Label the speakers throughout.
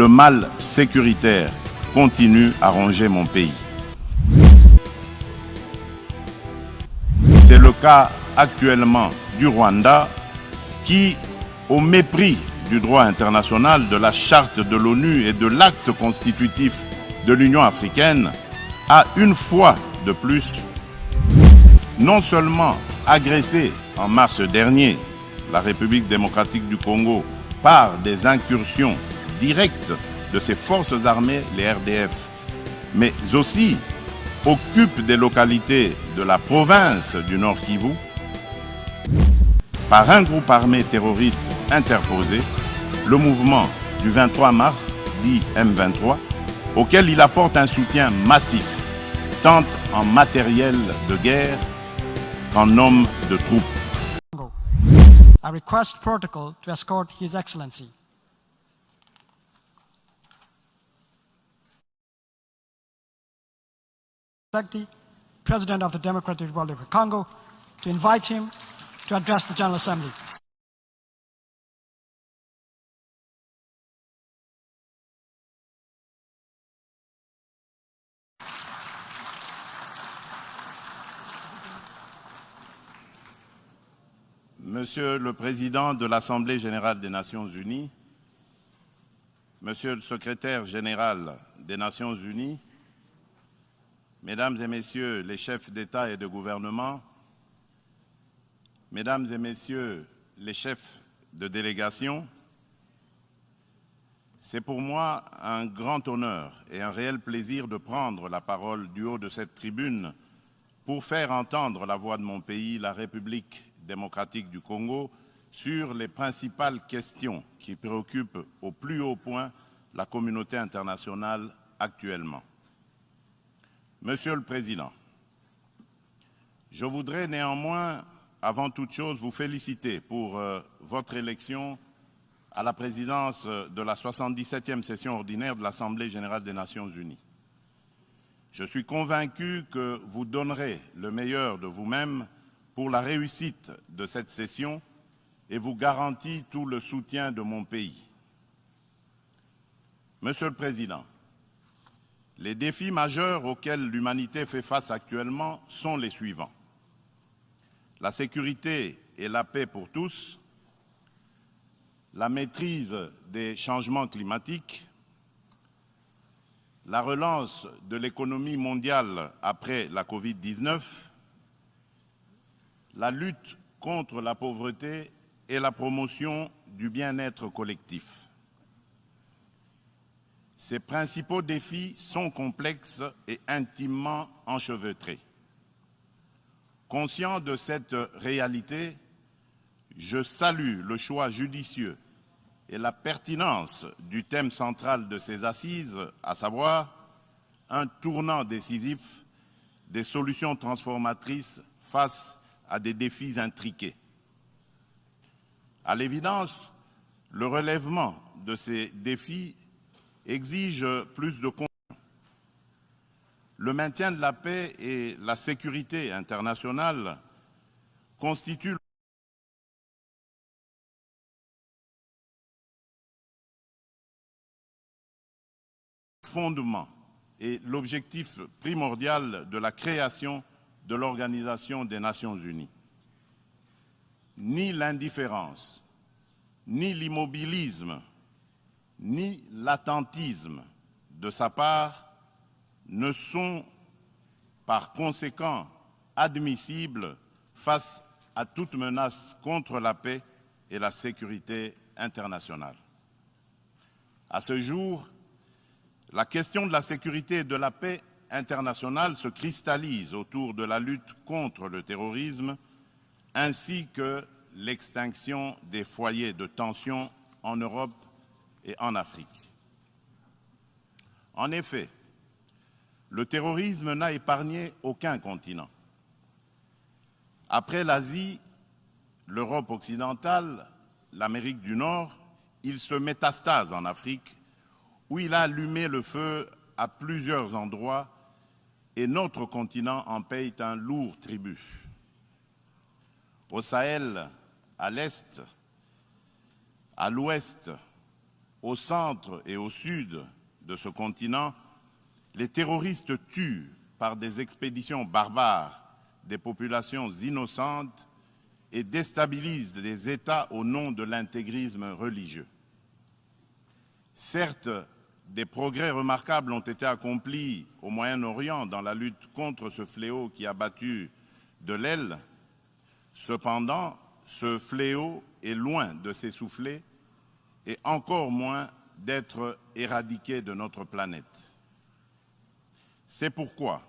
Speaker 1: le mal sécuritaire continue à ronger mon pays. C'est le cas actuellement du Rwanda qui, au mépris du droit international, de la charte de l'ONU et de l'acte constitutif de l'Union africaine, a une fois de plus non seulement agressé en mars dernier la République démocratique du Congo par des incursions directes de ses forces armées, les RDF, mais aussi occupe des localités de la province du Nord Kivu par un groupe armé terroriste interposé, le mouvement du 23 mars, dit M23, auquel il apporte un soutien massif, tant en matériel de guerre qu'en hommes de troupes.
Speaker 2: I request protocol to escort His Excellency. President of the Democratic Republic of Congo, to invite him to address the General Assembly.
Speaker 1: Monsieur le Président de l'Assemblée générale des Nations unies, Monsieur le Secrétaire général des Nations unies, Mesdames et Messieurs les chefs d'État et de gouvernement, Mesdames et Messieurs les chefs de délégation, c'est pour moi un grand honneur et un réel plaisir de prendre la parole du haut de cette tribune pour faire entendre la voix de mon pays, la République démocratique du Congo, sur les principales questions qui préoccupent au plus haut point la communauté internationale actuellement. Monsieur le Président, je voudrais néanmoins, avant toute chose, vous féliciter pour votre élection à la présidence de la 77e session ordinaire de l'Assemblée générale des Nations unies. Je suis convaincu que vous donnerez le meilleur de vous-même pour la réussite de cette session et vous garantis tout le soutien de mon pays. Monsieur le Président, les défis majeurs auxquels l'humanité fait face actuellement sont les suivants. La sécurité et la paix pour tous, la maîtrise des changements climatiques, la relance de l'économie mondiale après la Covid-19, la lutte contre la pauvreté et la promotion du bien-être collectif. Ces principaux défis sont complexes et intimement enchevêtrés. Conscient de cette réalité, je salue le choix judicieux et la pertinence du thème central de ces assises, à savoir un tournant décisif des solutions transformatrices face à des défis intriqués. À l'évidence, le relèvement de ces défis exige plus de contenu. Le maintien de la paix et la sécurité internationale constituent le fondement et l'objectif primordial de la création de l'Organisation des Nations unies. Ni l'indifférence, ni l'immobilisme, ni l'attentisme de sa part ne sont par conséquent admissibles face à toute menace contre la paix et la sécurité internationale. À ce jour, la question de la sécurité et de la paix internationale se cristallise autour de la lutte contre le terrorisme ainsi que l'extinction des foyers de tension en Europe et en Afrique. En effet, le terrorisme n'a épargné aucun continent. Après l'Asie, l'Europe occidentale, l'Amérique du Nord, il se métastase en Afrique, où il a allumé le feu à plusieurs endroits et notre continent en paye un lourd tribut. Au Sahel, à l'Est, à l'Ouest, au centre et au sud de ce continent, les terroristes tuent par des expéditions barbares des populations innocentes et déstabilisent des États au nom de l'intégrisme religieux. Certes, des progrès remarquables ont été accomplis au Moyen-Orient dans la lutte contre ce fléau qui a battu de l'aile. Cependant, ce fléau est loin de s'essouffler et encore moins d'être éradiqué de notre planète. C'est pourquoi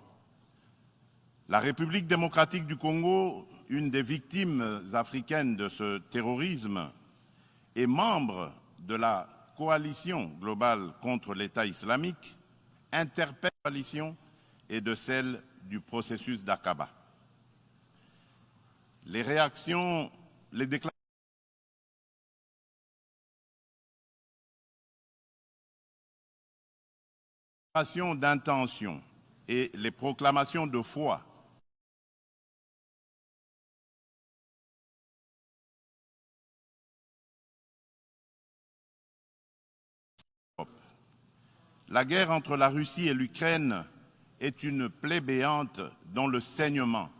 Speaker 1: la République démocratique du Congo, une des victimes africaines de ce terrorisme, est membre de la coalition globale contre l'État islamique, interpelle la coalition et de celle du processus d'Aqaba. Les réactions, les déclarations d'intention et les proclamations de foi La guerre entre la Russie et l'Ukraine est une plaie béante dont le saignement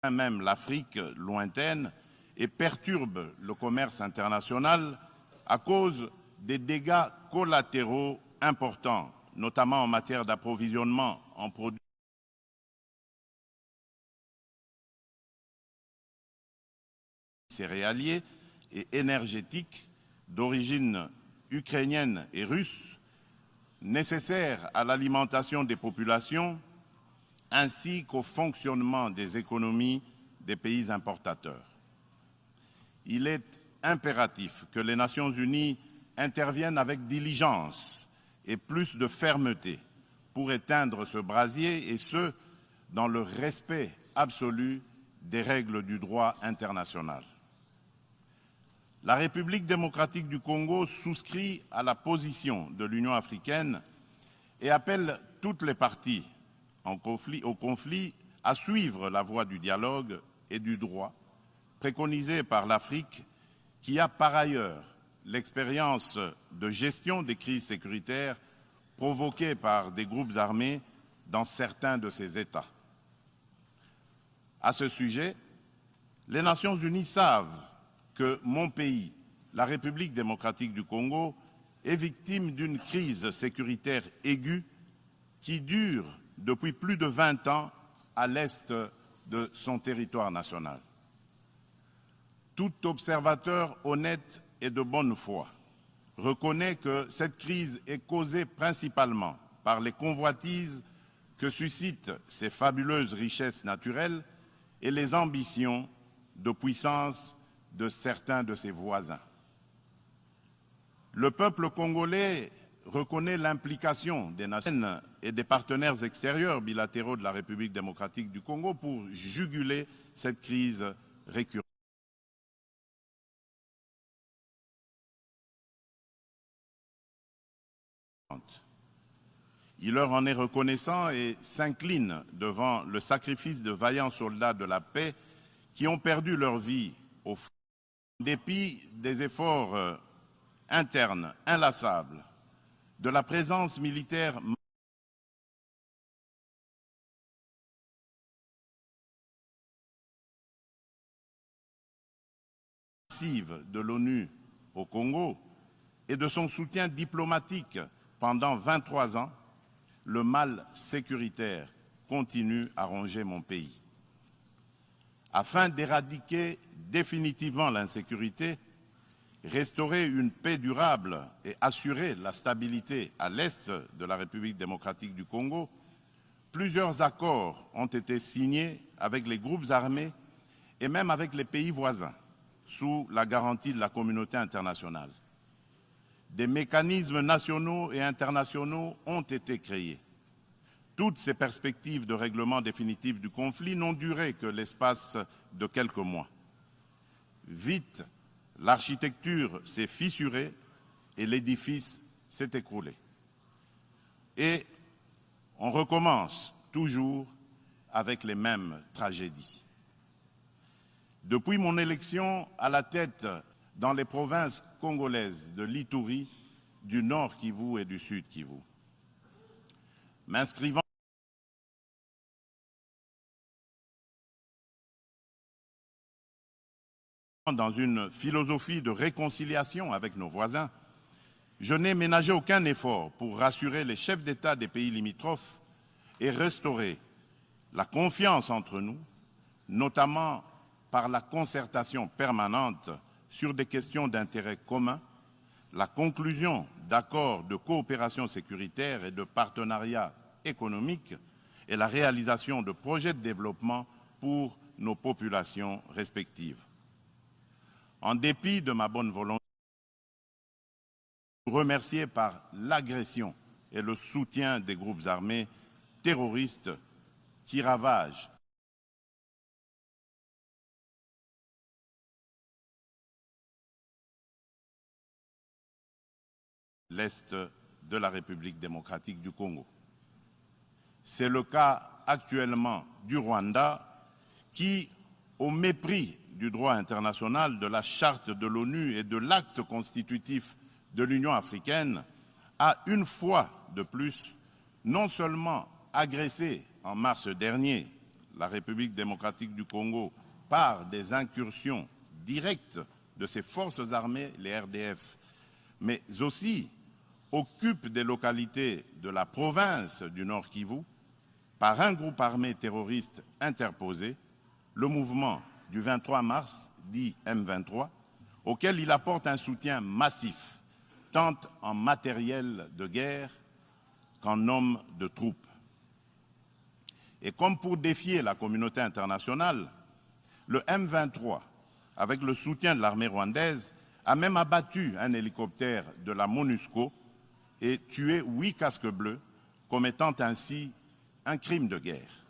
Speaker 1: atteint même l'Afrique lointaine et perturbe le commerce international à cause des dégâts collatéraux importants, notamment en matière d'approvisionnement en produits céréaliers et énergétiques d'origine ukrainienne et russe, nécessaires à l'alimentation des populations ainsi qu'au fonctionnement des économies des pays importateurs. Il est impératif que les Nations unies interviennent avec diligence et plus de fermeté pour éteindre ce brasier et ce, dans le respect absolu des règles du droit international. La République démocratique du Congo souscrit à la position de l'Union africaine et appelle toutes les parties au conflit à suivre la voie du dialogue et du droit préconisée par l'Afrique qui a par ailleurs l'expérience de gestion des crises sécuritaires provoquées par des groupes armés dans certains de ces États. À ce sujet, les Nations unies savent que mon pays, la République démocratique du Congo, est victime d'une crise sécuritaire aiguë qui dure depuis plus de 20 ans à l'est de son territoire national. Tout observateur honnête et de bonne foi reconnaît que cette crise est causée principalement par les convoitises que suscitent ces fabuleuses richesses naturelles et les ambitions de puissance de certains de ses voisins. Le peuple congolais reconnaît l'implication des nations et des partenaires extérieurs bilatéraux de la République démocratique du Congo pour juguler cette crise récurrente. Il leur en est reconnaissant et s'incline devant le sacrifice de vaillants soldats de la paix qui ont perdu leur vie au front. En dépit des efforts internes inlassables, de la présence militaire massive de l'ONU au Congo et de son soutien diplomatique pendant 23 ans, le mal sécuritaire continue à ronger mon pays. Afin d'éradiquer définitivement l'insécurité, restaurer une paix durable et assurer la stabilité à l'est de la République démocratique du Congo, plusieurs accords ont été signés avec les groupes armés et même avec les pays voisins, sous la garantie de la communauté internationale. Des mécanismes nationaux et internationaux ont été créés. Toutes ces perspectives de règlement définitif du conflit n'ont duré que l'espace de quelques mois. Vite, l'architecture s'est fissurée et l'édifice s'est écroulé. Et on recommence toujours avec les mêmes tragédies. Depuis mon élection à la tête dans les provinces congolaises de l'Ituri, du Nord Kivu et du Sud Kivu. M'inscrivant dans une philosophie de réconciliation avec nos voisins, je n'ai ménagé aucun effort pour rassurer les chefs d'État des pays limitrophes et restaurer la confiance entre nous, notamment par la concertation permanente sur des questions d'intérêt commun, la conclusion d'accords de coopération sécuritaire et de partenariat économique et la réalisation de projets de développement pour nos populations respectives. En dépit de ma bonne volonté, remercié par l'agression et le soutien des groupes armés terroristes qui ravagent l'Est de la République démocratique du Congo. C'est le cas actuellement du Rwanda qui, au mépris du droit international, de la charte de l'ONU et de l'acte constitutif de l'Union africaine, a une fois de plus non seulement agressé en mars dernier la République démocratique du Congo par des incursions directes de ses forces armées, les RDF, mais aussi occupe des localités de la province du Nord Kivu par un groupe armé terroriste interposé, le mouvement du 23 mars, dit M23, auquel il apporte un soutien massif, tant en matériel de guerre qu'en hommes de troupes. Et comme pour défier la communauté internationale, le M23, avec le soutien de l'armée rwandaise, a même abattu un hélicoptère de la MONUSCO et tué 8 casques bleus, commettant ainsi un crime de guerre.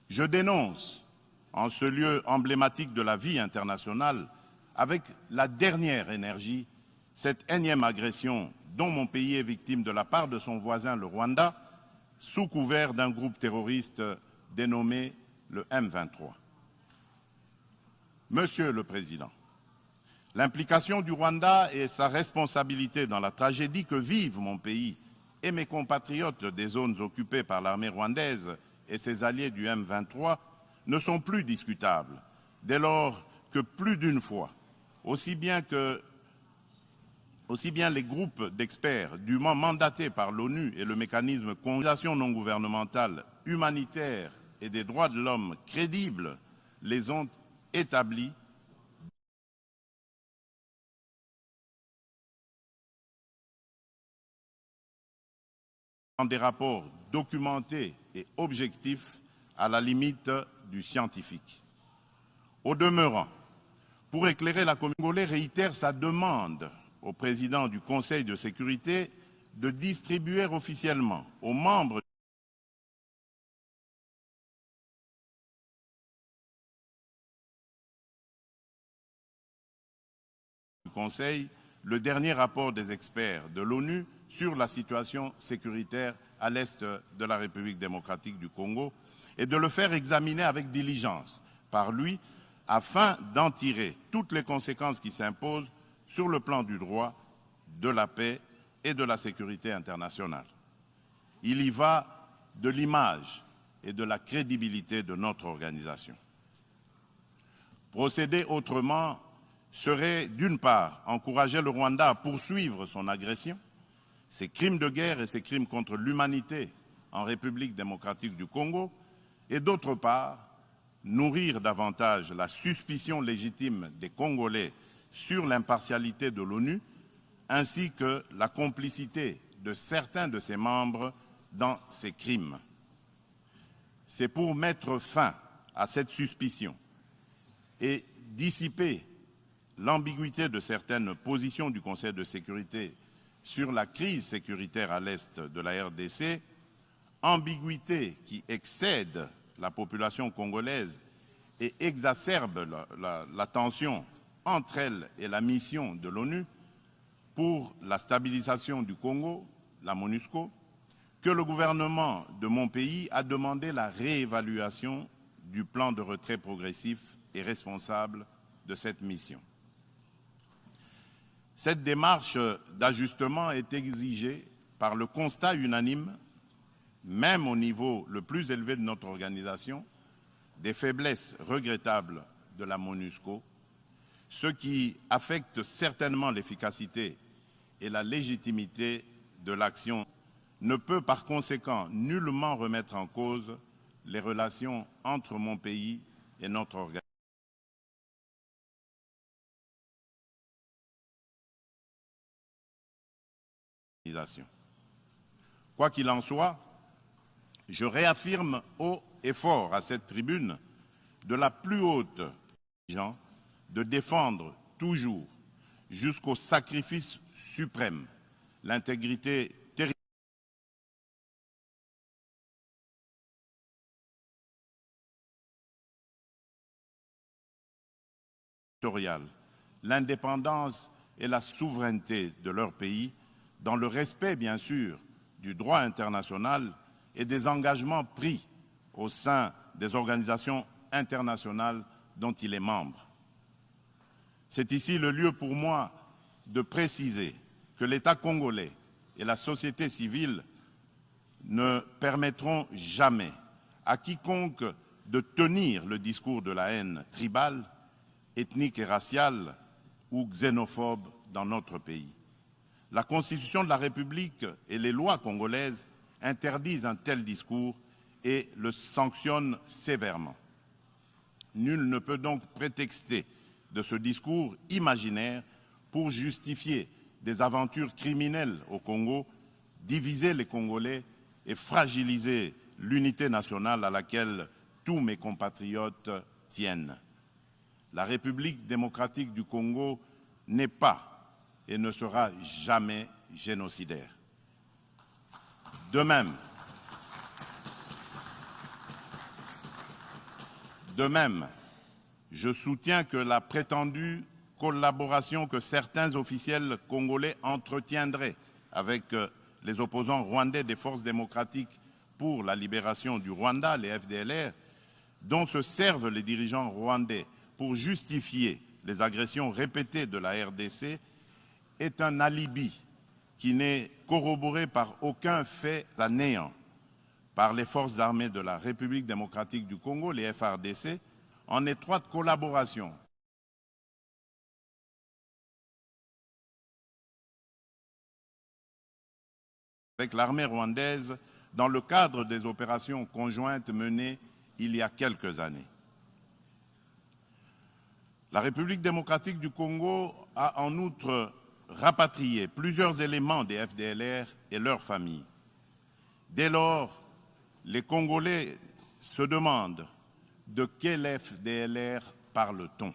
Speaker 1: Je dénonce, en ce lieu emblématique de la vie internationale, avec la dernière énergie, cette énième agression dont mon pays est victime de la part de son voisin le Rwanda, sous couvert d'un groupe terroriste dénommé le M23. Monsieur le Président, l'implication du Rwanda et sa responsabilité dans la tragédie que vivent mon pays et mes compatriotes des zones occupées par l'armée rwandaise et ses alliés du M23 ne sont plus discutables, dès lors que plus d'une fois, aussi bien les groupes d'experts dûment mandatés par l'ONU et le mécanisme d'organisation non gouvernementale humanitaire et des droits de l'homme crédibles les ont établis dans des rapports documentés et objectifs à la limite du scientifique. Au demeurant, pour éclairer la communauté congolaise, réitère sa demande au président du Conseil de sécurité de distribuer officiellement aux membres du Conseil le dernier rapport des experts de l'ONU sur la situation sécuritaire à l'est de la République démocratique du Congo et de le faire examiner avec diligence par lui afin d'en tirer toutes les conséquences qui s'imposent sur le plan du droit, de la paix et de la sécurité internationale. Il y va de l'image et de la crédibilité de notre organisation. Procéder autrement serait, d'une part, encourager le Rwanda à poursuivre son agression, ses crimes de guerre et ses crimes contre l'humanité en République démocratique du Congo, et d'autre part, nourrir davantage la suspicion légitime des Congolais sur l'impartialité de l'ONU, ainsi que la complicité de certains de ses membres dans ces crimes. C'est pour mettre fin à cette suspicion et dissiper l'ambiguïté de certaines positions du Conseil de sécurité sur la crise sécuritaire à l'est de la RDC, ambiguïté qui excède la population congolaise et exacerbe la tension entre elle et la mission de l'ONU pour la stabilisation du Congo, la MONUSCO, que le gouvernement de mon pays a demandé la réévaluation du plan de retrait progressif et responsable de cette mission. Cette démarche d'ajustement est exigée par le constat unanime, même au niveau le plus élevé de notre organisation, des faiblesses regrettables de la MONUSCO, ce qui affecte certainement l'efficacité et la légitimité de l'action ne peut par conséquent nullement remettre en cause les relations entre mon pays et notre organisation. Quoi qu'il en soit, je réaffirme haut et fort à cette tribune de la plus haute exigence de défendre toujours, jusqu'au sacrifice suprême, l'intégrité territoriale, l'indépendance et la souveraineté de leur pays, dans le respect, bien sûr, du droit international et des engagements pris au sein des organisations internationales dont il est membre. C'est ici le lieu pour moi de préciser que l'État congolais et la société civile ne permettront jamais à quiconque de tenir le discours de la haine tribale, ethnique et raciale ou xénophobe dans notre pays. La Constitution de la République et les lois congolaises interdisent un tel discours et le sanctionnent sévèrement. Nul ne peut donc prétexter de ce discours imaginaire pour justifier des aventures criminelles au Congo, diviser les Congolais et fragiliser l'unité nationale à laquelle tous mes compatriotes tiennent. La République démocratique du Congo n'est pas et ne sera jamais génocidaire. De même, je soutiens que la prétendue collaboration que certains officiels congolais entretiendraient avec les opposants rwandais des forces démocratiques pour la libération du Rwanda, les FDLR, dont se servent les dirigeants rwandais pour justifier les agressions répétées de la RDC, est un alibi qui n'est corroboré par aucun fait à néant par les forces armées de la République démocratique du Congo, les FARDC, en étroite collaboration avec l'armée rwandaise dans le cadre des opérations conjointes menées il y a quelques années. La République démocratique du Congo a en outre rapatrié plusieurs éléments des FDLR et leurs familles. Dès lors, les Congolais se demandent de quel FDLR parle-t-on?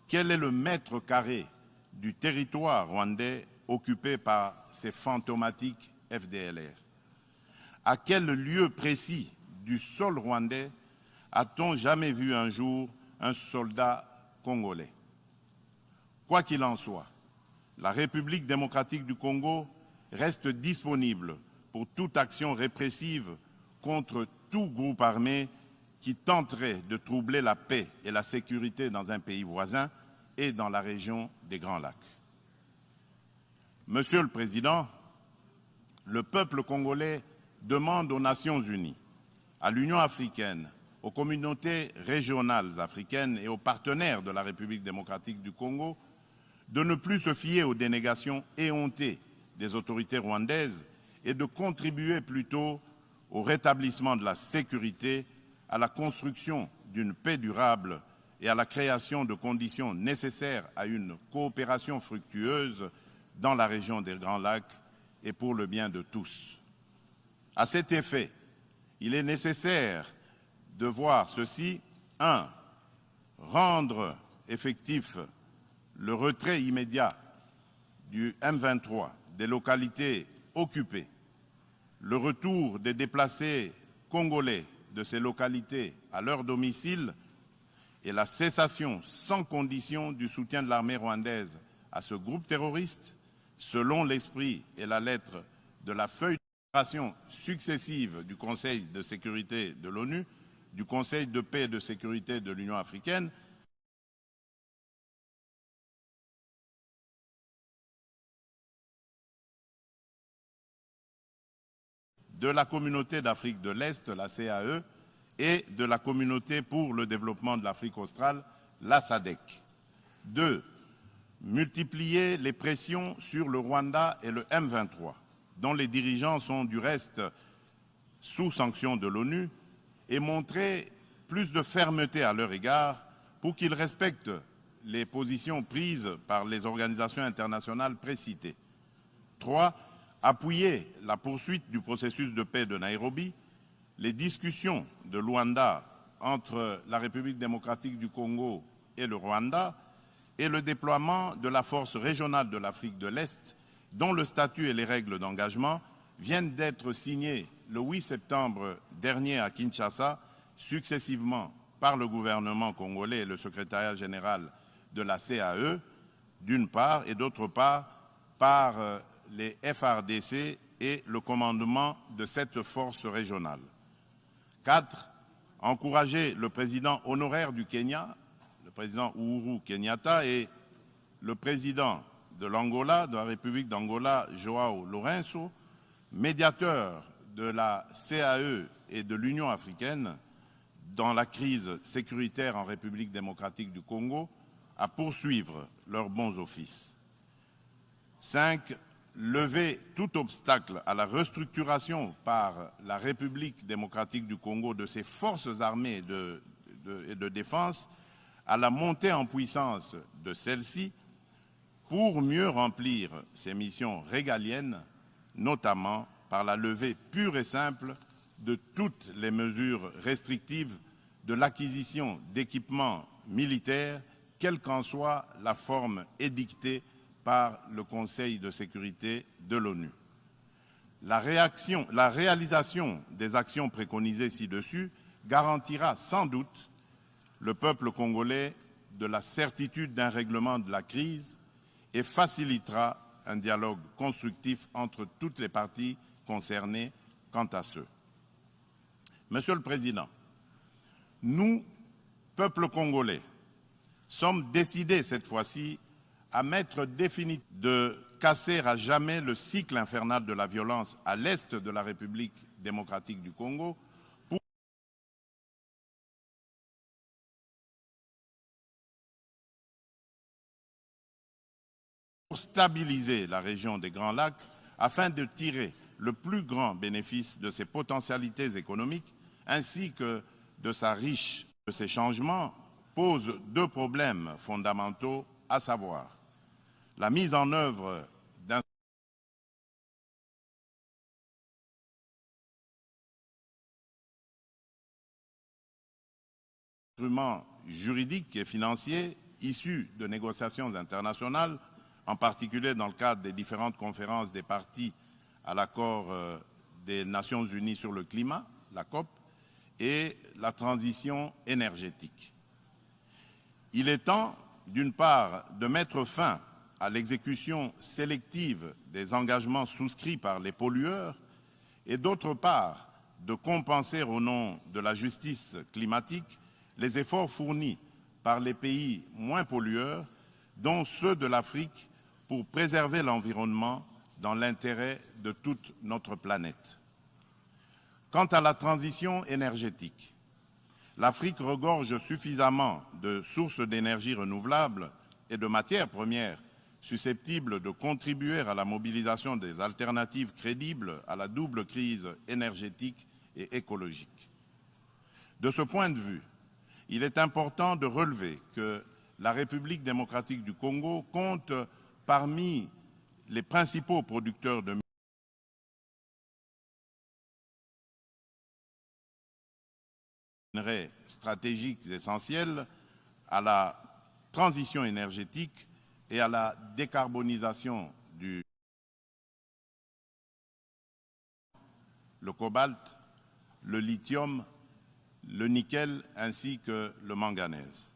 Speaker 1: Quel est le mètre carré du territoire rwandais occupé par ces fantomatiques FDLR? À quel lieu précis du sol rwandais a-t-on jamais vu un jour un soldat congolais? Quoi qu'il en soit, la République démocratique du Congo reste disponible pour toute action répressive contre tout groupe armé qui tenterait de troubler la paix et la sécurité dans un pays voisin et dans la région des Grands Lacs. Monsieur le Président, le peuple congolais demande aux Nations unies, à l'Union africaine, aux communautés régionales africaines et aux partenaires de la République démocratique du Congo de ne plus se fier aux dénégations éhontées des autorités rwandaises et de contribuer plutôt au rétablissement de la sécurité, à la construction d'une paix durable et à la création de conditions nécessaires à une coopération fructueuse dans la région des Grands Lacs et pour le bien de tous. À cet effet, il est nécessaire de voir ceci. 1. Rendre effectif le retrait immédiat du M23 des localités occupées, le retour des déplacés congolais de ces localités à leur domicile et la cessation sans condition du soutien de l'armée rwandaise à ce groupe terroriste, selon l'esprit et la lettre de la feuille de déclaration successive du Conseil de sécurité de l'ONU, du Conseil de paix et de sécurité de l'Union africaine de la Communauté d'Afrique de l'Est, la CAE, et de la Communauté pour le développement de l'Afrique australe, la SADC. 2. Multiplier les pressions sur le Rwanda et le M23, dont les dirigeants sont du reste sous sanction de l'ONU, et montrer plus de fermeté à leur égard pour qu'ils respectent les positions prises par les organisations internationales précitées. 3. Appuyer la poursuite du processus de paix de Nairobi, les discussions de Luanda entre la République démocratique du Congo et le Rwanda et le déploiement de la force régionale de l'Afrique de l'Est, dont le statut et les règles d'engagement viennent d'être signés le 8 septembre dernier à Kinshasa, successivement par le gouvernement congolais et le secrétariat général de la CAE, d'une part, et d'autre part, par les FARDC et le commandement de cette force régionale. 4. Encourager le président honoraire du Kenya, le président Uhuru Kenyatta, et le président de l'Angola, de la République d'Angola, João Lourenço, médiateur de la CAE et de l'Union africaine dans la crise sécuritaire en République démocratique du Congo, à poursuivre leurs bons offices. 5. Lever tout obstacle à la restructuration par la République démocratique du Congo de ses forces armées et de défense, à la montée en puissance de celles-ci pour mieux remplir ses missions régaliennes, notamment par la levée pure et simple de toutes les mesures restrictives de l'acquisition d'équipements militaires, quelle qu'en soit la forme édictée par le Conseil de sécurité de l'ONU. La réalisation des actions préconisées ci-dessus garantira sans doute le peuple congolais de la certitude d'un règlement de la crise et facilitera un dialogue constructif entre toutes les parties concernées quant à ce. Monsieur le Président, nous, peuple congolais, sommes décidés cette fois-ci à mettre définitivement de casser à jamais le cycle infernal de la violence à l'est de la République démocratique du Congo pour stabiliser la région des Grands Lacs afin de tirer le plus grand bénéfice de ses potentialités économiques ainsi que de sa riche. Ces changements posent deux problèmes fondamentaux, à savoir la mise en œuvre d'un instrument juridique et financier issu de négociations internationales, en particulier dans le cadre des différentes conférences des parties à l'accord des Nations Unies sur le climat, la COP, et la transition énergétique. Il est temps, d'une part, de mettre fin à l'exécution sélective des engagements souscrits par les pollueurs et d'autre part, de compenser au nom de la justice climatique les efforts fournis par les pays moins pollueurs, dont ceux de l'Afrique, pour préserver l'environnement dans l'intérêt de toute notre planète. Quant à la transition énergétique, l'Afrique regorge suffisamment de sources d'énergie renouvelables et de matières premières susceptibles de contribuer à la mobilisation des alternatives crédibles à la double crise énergétique et écologique. De ce point de vue, il est important de relever que la République démocratique du Congo compte parmi les principaux producteurs de minerais stratégiques essentiels à la transition énergétique et à la décarbonisation le cobalt, le lithium, le nickel ainsi que le manganèse.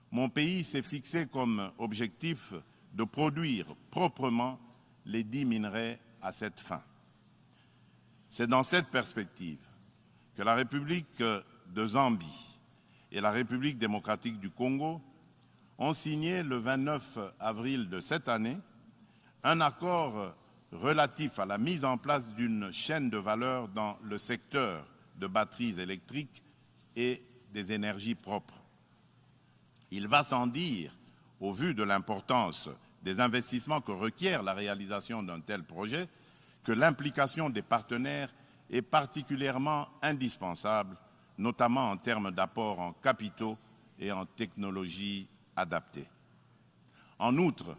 Speaker 1: Mon pays s'est fixé comme objectif de produire proprement les 10 minerais à cette fin. C'est dans cette perspective que la République de Zambie et la République démocratique du Congo ont signé le 29 avril de cette année un accord relatif à la mise en place d'une chaîne de valeur dans le secteur de batteries électriques et des énergies propres. Il va sans dire, au vu de l'importance des investissements que requiert la réalisation d'un tel projet, que l'implication des partenaires est particulièrement indispensable, notamment en termes d'apport en capitaux et en technologies adaptées. En outre,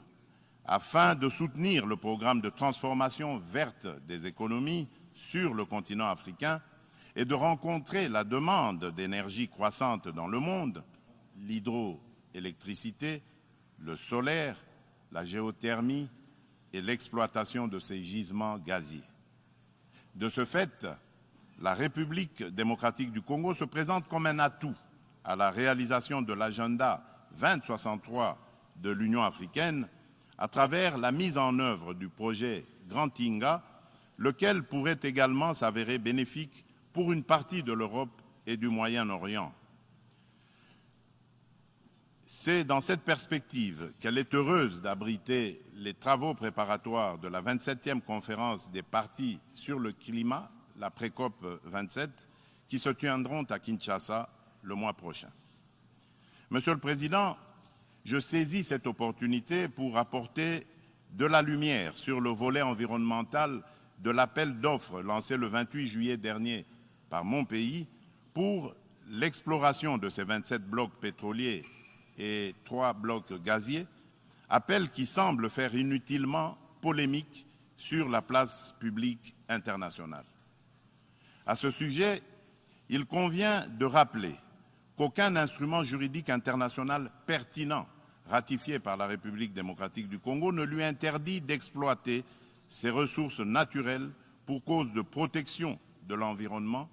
Speaker 1: afin de soutenir le programme de transformation verte des économies sur le continent africain et de rencontrer la demande d'énergie croissante dans le monde, l'hydroélectricité, le solaire, la géothermie et l'exploitation de ces gisements gaziers. De ce fait, la République démocratique du Congo se présente comme un atout à la réalisation de l'agenda 2063 de l'Union africaine à travers la mise en œuvre du projet Grand Inga, lequel pourrait également s'avérer bénéfique pour une partie de l'Europe et du Moyen-Orient. C'est dans cette perspective qu'elle est heureuse d'abriter les travaux préparatoires de la 27e conférence des parties sur le climat, la pré-COP 27, qui se tiendront à Kinshasa le mois prochain. Monsieur le Président, je saisis cette opportunité pour apporter de la lumière sur le volet environnemental de l'appel d'offres lancé le 28 juillet dernier par mon pays pour l'exploration de ces 27 blocs pétroliers et 3 blocs gaziers, appel qui semble faire inutilement polémique sur la place publique internationale. À ce sujet, il convient de rappeler qu'aucun instrument juridique international pertinent ratifié par la République démocratique du Congo ne lui interdit d'exploiter ses ressources naturelles pour cause de protection de l'environnement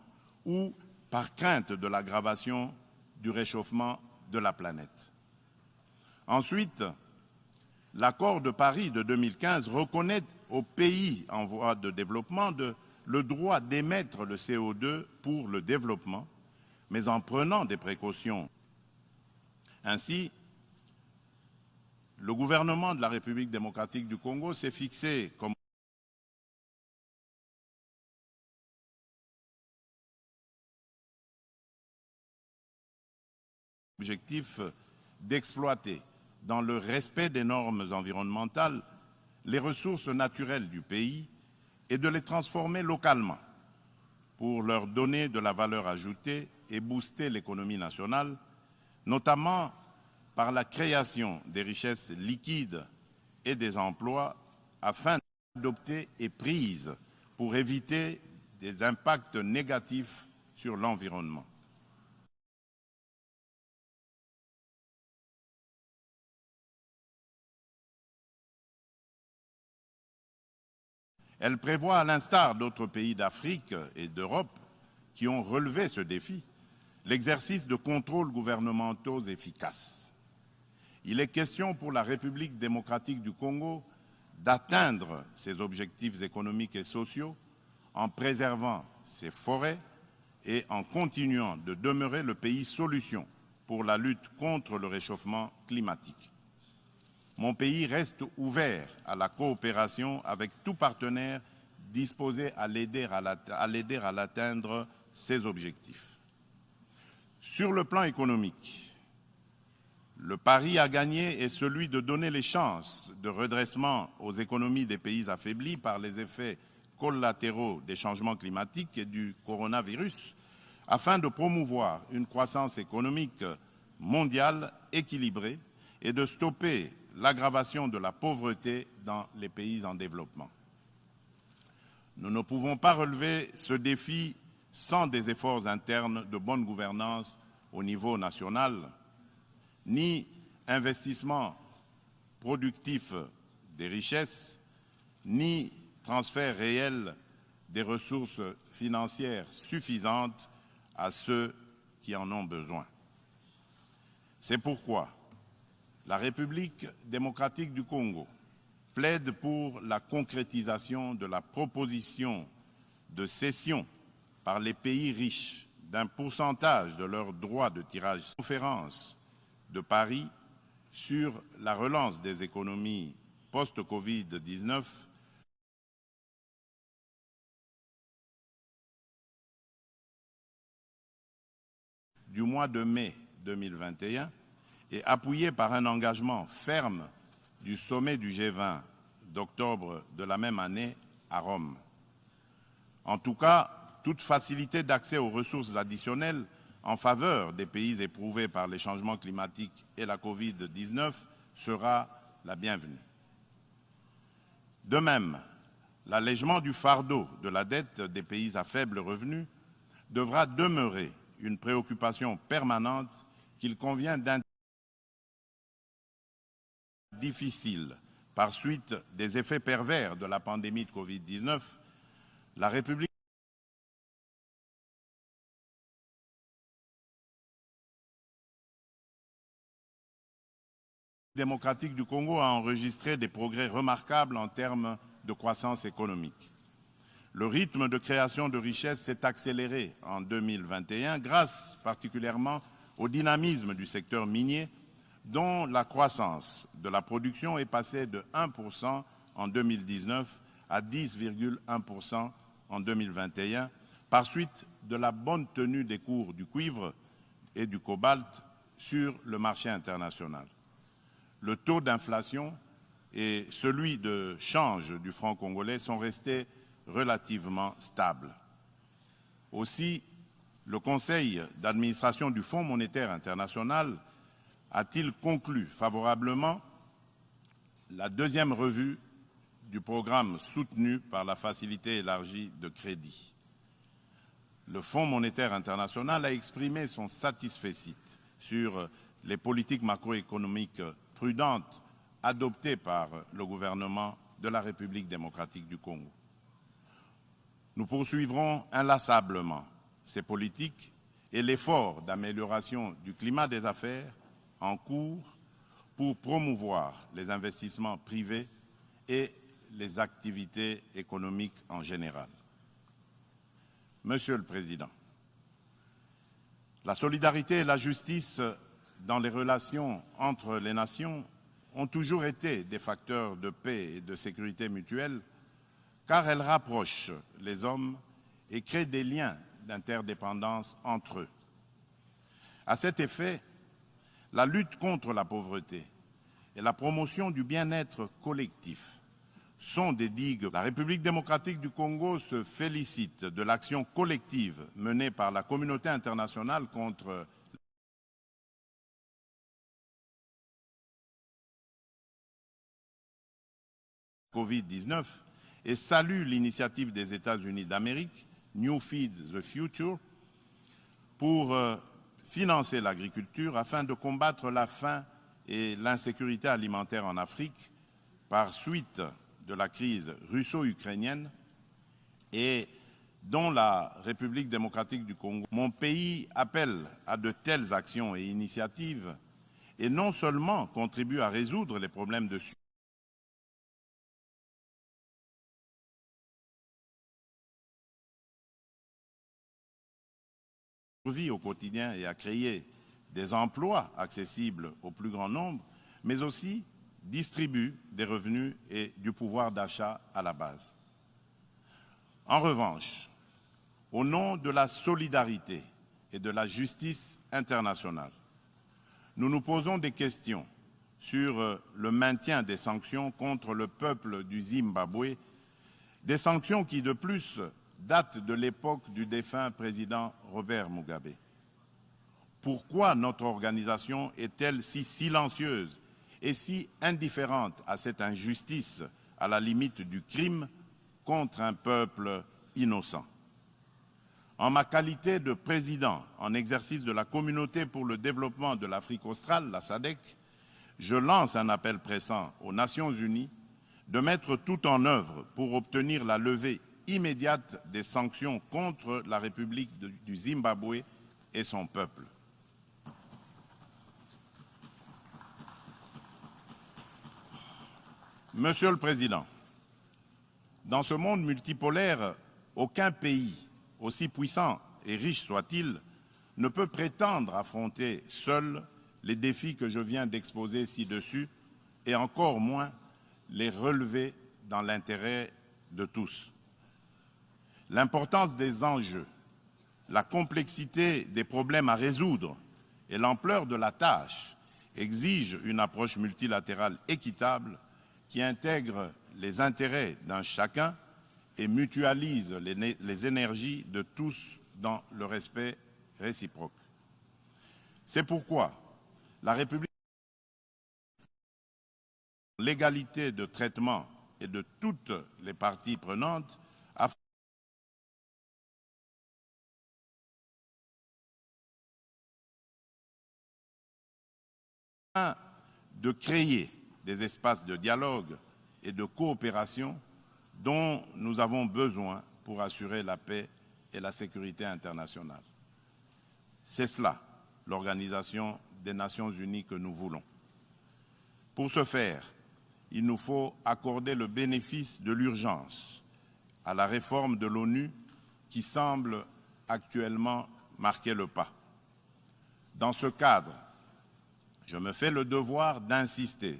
Speaker 1: ou par crainte de l'aggravation du réchauffement de la planète. Ensuite, l'accord de Paris de 2015 reconnaît aux pays en voie de développement le droit d'émettre le CO2 pour le développement, mais en prenant des précautions. Ainsi, le gouvernement de la République démocratique du Congo s'est fixé comme objectif d'exploiter, dans le respect des normes environnementales, les ressources naturelles du pays et de les transformer localement pour leur donner de la valeur ajoutée et booster l'économie nationale, notamment par la création des richesses liquides et des emplois afin d'adopter et prises pour éviter des impacts négatifs sur l'environnement. Elle prévoit, à l'instar d'autres pays d'Afrique et d'Europe qui ont relevé ce défi, l'exercice de contrôles gouvernementaux efficaces. Il est question pour la République démocratique du Congo d'atteindre ses objectifs économiques et sociaux en préservant ses forêts et en continuant de demeurer le pays solution pour la lutte contre le réchauffement climatique. Mon pays reste ouvert à la coopération avec tout partenaire disposé à l'aider à l'atteindre ses objectifs. Sur le plan économique, le pari à gagner est celui de donner les chances de redressement aux économies des pays affaiblis par les effets collatéraux des changements climatiques et du coronavirus, afin de promouvoir une croissance économique mondiale équilibrée et de stopper l'aggravation de la pauvreté dans les pays en développement. Nous ne pouvons pas relever ce défi sans des efforts internes de bonne gouvernance au niveau national, ni investissement productif des richesses, ni transfert réel des ressources financières suffisantes à ceux qui en ont besoin. C'est pourquoi la République démocratique du Congo plaide pour la concrétisation de la proposition de cession par les pays riches d'un pourcentage de leurs droits de tirage. Conférence de Paris sur la relance des économies post-Covid-19 du mois de mai 2021 et appuyé par un engagement ferme du sommet du G20 d'octobre de la même année à Rome. En tout cas, toute facilité d'accès aux ressources additionnelles en faveur des pays éprouvés par les changements climatiques et la Covid-19 sera la bienvenue. De même, l'allègement du fardeau de la dette des pays à faible revenu devra demeurer une préoccupation permanente qu'il convient d'intégrer difficile par suite des effets pervers de la pandémie de Covid-19, la République démocratique du Congo a enregistré des progrès remarquables en termes de croissance économique. Le rythme de création de richesses s'est accéléré en 2021 grâce particulièrement au dynamisme du secteur minier dont la croissance de la production est passée de 1% en 2019 à 10,1% en 2021 par suite de la bonne tenue des cours du cuivre et du cobalt sur le marché international. Le taux d'inflation et celui de change du franc congolais sont restés relativement stables. Aussi, le Conseil d'administration du Fonds monétaire international a-t-il conclu favorablement la deuxième revue du programme soutenu par la facilité élargie de crédit. Le Fonds monétaire international a exprimé son satisfecit sur les politiques macroéconomiques prudentes adoptées par le gouvernement de la République démocratique du Congo. Nous poursuivrons inlassablement ces politiques et l'effort d'amélioration du climat des affaires en cours pour promouvoir les investissements privés et les activités économiques en général. Monsieur le Président, la solidarité et la justice dans les relations entre les nations ont toujours été des facteurs de paix et de sécurité mutuelle car elles rapprochent les hommes et créent des liens d'interdépendance entre eux. À cet effet, la lutte contre la pauvreté et la promotion du bien-être collectif sont des digues. La République démocratique du Congo se félicite de l'action collective menée par la communauté internationale contre Covid-19 et salue l'initiative des États-Unis d'Amérique, New Feed the Future, pour financer l'agriculture afin de combattre la faim et l'insécurité alimentaire en Afrique par suite de la crise russo-ukrainienne et dont la République démocratique du Congo. Mon pays appelle à de telles actions et initiatives et non seulement contribue à résoudre les problèmes de survie au quotidien et à créer des emplois accessibles au plus grand nombre, mais aussi distribue des revenus et du pouvoir d'achat à la base. En revanche, au nom de la solidarité et de la justice internationale, nous nous posons des questions sur le maintien des sanctions contre le peuple du Zimbabwe, des sanctions qui, de plus, datent de l'époque du défunt président Robert Mugabe. Pourquoi notre organisation est-elle si silencieuse et si indifférente à cette injustice à la limite du crime contre un peuple innocent? En ma qualité de président en exercice de la Communauté pour le développement de l'Afrique australe, la SADC, je lance un appel pressant aux Nations unies de mettre tout en œuvre pour obtenir la levée immédiate des sanctions contre la République du Zimbabwe et son peuple. Monsieur le Président, dans ce monde multipolaire, aucun pays, aussi puissant et riche soit-il, ne peut prétendre affronter seul les défis que je viens d'exposer ci-dessus et encore moins les relever dans l'intérêt de tous. L'importance des enjeux la complexité des problèmes à résoudre et l'ampleur de la tâche exigent une approche multilatérale équitable qui intègre les intérêts d'un chacun et mutualise les énergies de tous dans le respect réciproque. C'est pourquoi la République, l'égalité de traitement et de toutes les parties prenantes, afin de créer des espaces de dialogue et de coopération dont nous avons besoin pour assurer la paix et la sécurité internationale. C'est cela, l'Organisation des Nations Unies que nous voulons. Pour ce faire, il nous faut accorder le bénéfice de l'urgence à la réforme de l'ONU qui semble actuellement marquer le pas. Dans ce cadre, je me fais le devoir d'insister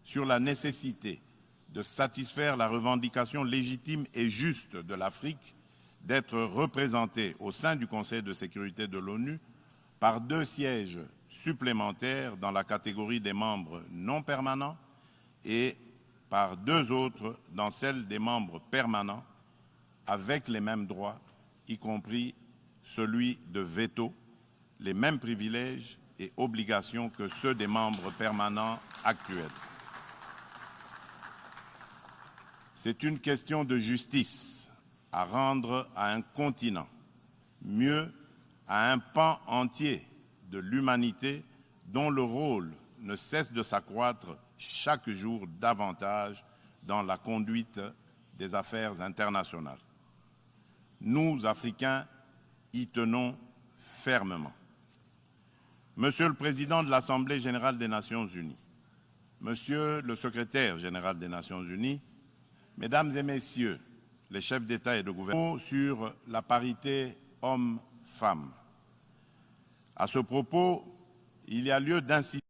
Speaker 1: sur la nécessité de satisfaire la revendication légitime et juste de l'Afrique d'être représentée au sein du Conseil de sécurité de l'ONU par 2 sièges supplémentaires dans la catégorie des membres non permanents et par 2 autres dans celle des membres permanents avec les mêmes droits, y compris celui de veto, les mêmes privilèges et obligations que ceux des membres permanents actuels. C'est une question de justice à rendre à un continent, mieux à un pan entier de l'humanité dont le rôle ne cesse de s'accroître chaque jour davantage dans la conduite des affaires internationales. Nous, Africains, y tenons fermement. Monsieur le Président de l'Assemblée générale des Nations unies, Monsieur le Secrétaire général des Nations unies, Mesdames et Messieurs les chefs d'État et de gouvernement, sur la parité hommes-femmes. À ce propos, il y a lieu d'insister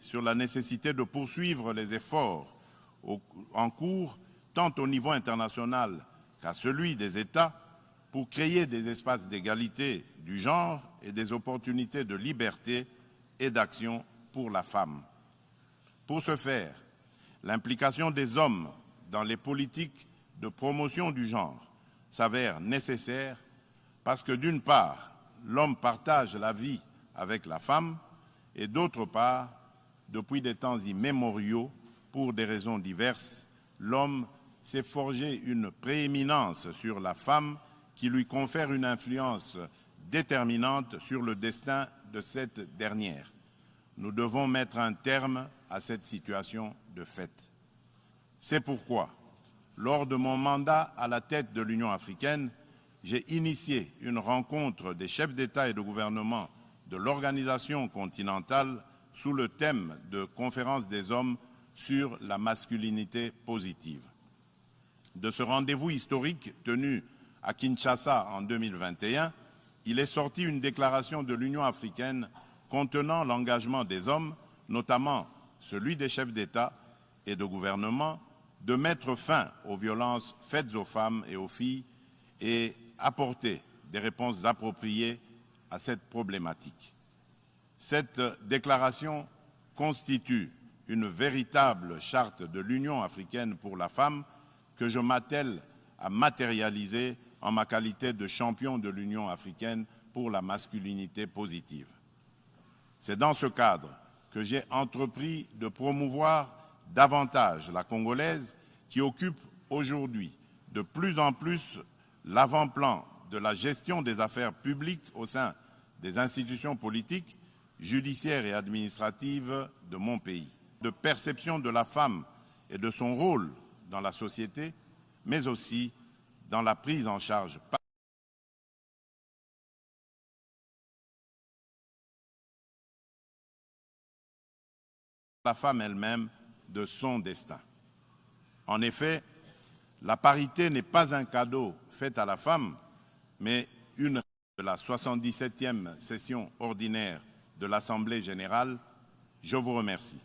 Speaker 1: sur la nécessité de poursuivre les efforts en cours, tant au niveau international qu'à celui des États, pour créer des espaces d'égalité du genre et des opportunités de liberté et d'action pour la femme. Pour ce faire, l'implication des hommes dans les politiques de promotion du genre s'avère nécessaire parce que d'une part, l'homme partage la vie avec la femme et d'autre part, depuis des temps immémoriaux, pour des raisons diverses, l'homme s'est forgé une prééminence sur la femme qui lui confère une influence déterminante sur le destin de cette dernière. Nous devons mettre un terme à cette situation de fait. C'est pourquoi, lors de mon mandat à la tête de l'Union africaine, j'ai initié une rencontre des chefs d'État et de gouvernement de l'organisation continentale sous le thème de Conférence des hommes sur la masculinité positive. De ce rendez-vous historique tenu à Kinshasa en 2021, il est sorti une déclaration de l'Union africaine contenant l'engagement des hommes, notamment celui des chefs d'État et de gouvernement, de mettre fin aux violences faites aux femmes et aux filles et apporter des réponses appropriées à cette problématique. Cette déclaration constitue une véritable charte de l'Union africaine pour la femme que je m'attelle à matérialiser en ma qualité de champion de l'Union africaine pour la masculinité positive. C'est dans ce cadre que j'ai entrepris de promouvoir davantage la Congolaise qui occupe aujourd'hui de plus en plus l'avant-plan de la gestion des affaires publiques au sein des institutions politiques, judiciaires et administratives de mon pays. De perception de la femme et de son rôle dans la société, mais aussi dans la prise en charge par la femme elle-même de son destin. En effet, la parité n'est pas un cadeau fait à la femme, mais une règle de la 77e session ordinaire de l'Assemblée générale. Je vous remercie.